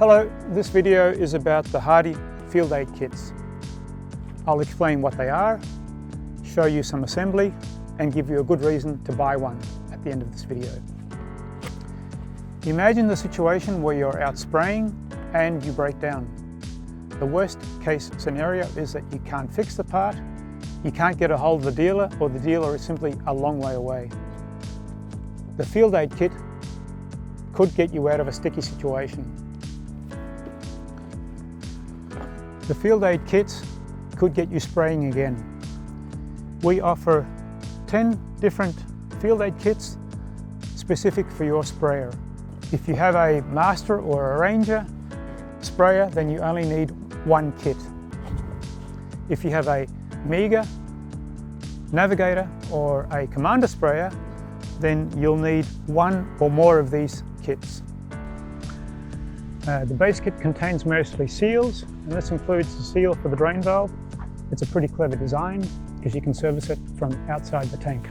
Hello, this video is about the HARDI FieldAid kits. I'll explain what they are, show you some assembly, and give you a good reason to buy one at the end of this video. Imagine the situation where you're out spraying and you break down. The worst case scenario is that you can't fix the part, you can't get a hold of the dealer, or the dealer is simply a long way away. The FieldAid kit could get you out of a sticky situation. The FieldAid kits could get you spraying again. We offer 10 different FieldAid kits specific for your sprayer. If you have a Master or a Ranger sprayer, then you only need one kit. If you have a Mega, Navigator or a Commander sprayer, then you'll need one or more of these kits. The base kit contains mostly seals, and this includes the seal for the drain valve. It's a pretty clever design because you can service it from outside the tank.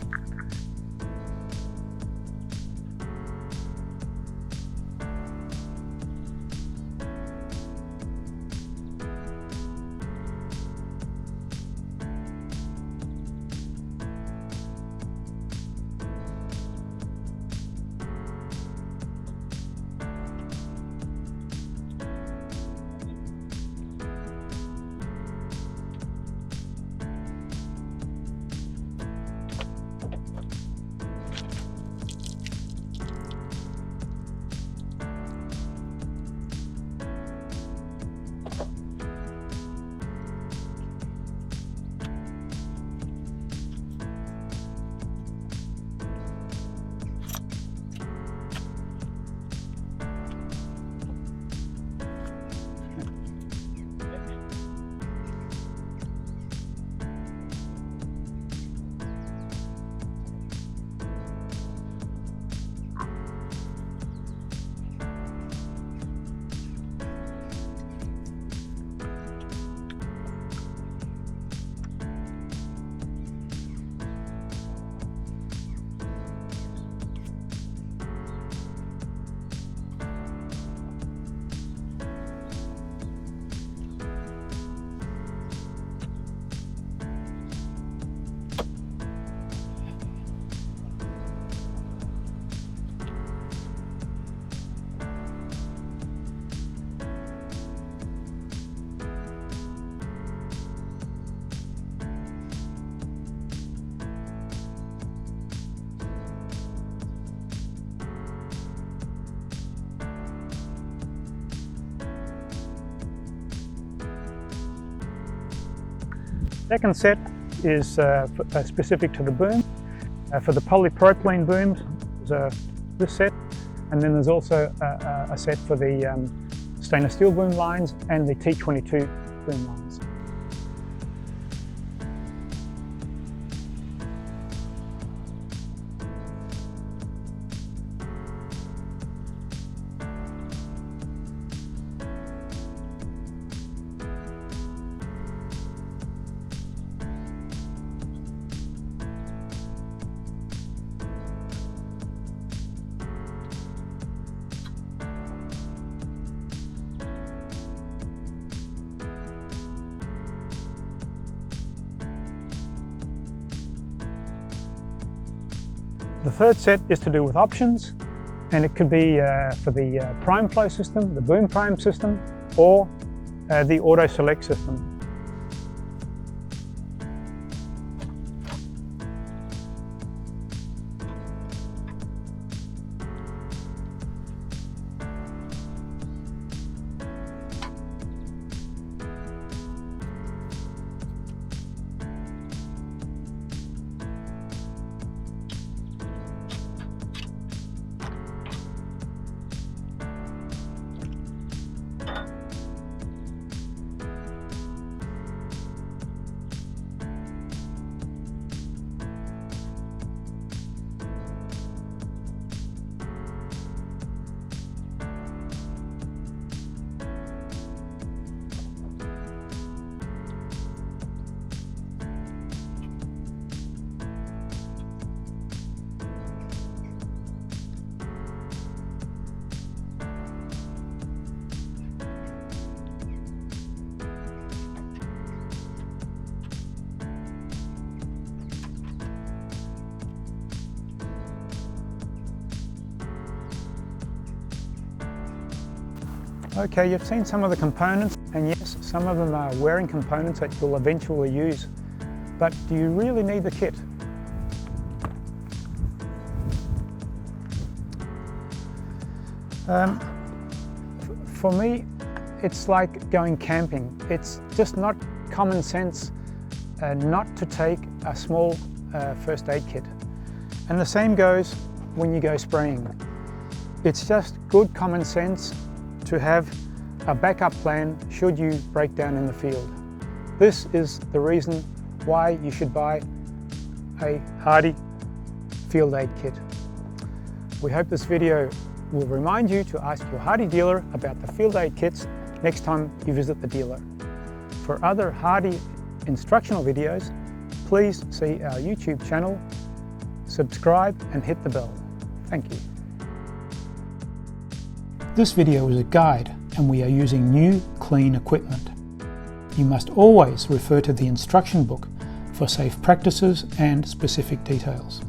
Second set is specific to the boom. For the polypropylene booms, there's this set, and then there's also a set for the stainless steel boom lines and the T22 boom lines. The third set is to do with options, and it could be for the prime flow system, the boom prime system, or the auto select system. Okay, you've seen some of the components, and yes, some of them are wearing components that you'll eventually use. But do you really need the kit? For me, it's like going camping. It's just not common sense not to take a small first aid kit. And the same goes when you go spraying. It's just good common sense to have a backup plan should you break down in the field. This is the reason why you should buy a HARDI FieldAid kit. We hope this video will remind you to ask your HARDI dealer about the FieldAid kits next time you visit the dealer. For other HARDI instructional videos, please see our YouTube channel, subscribe and hit the bell. Thank you. This video is a guide and we are using new, clean equipment. You must always refer to the instruction book for safe practices and specific details.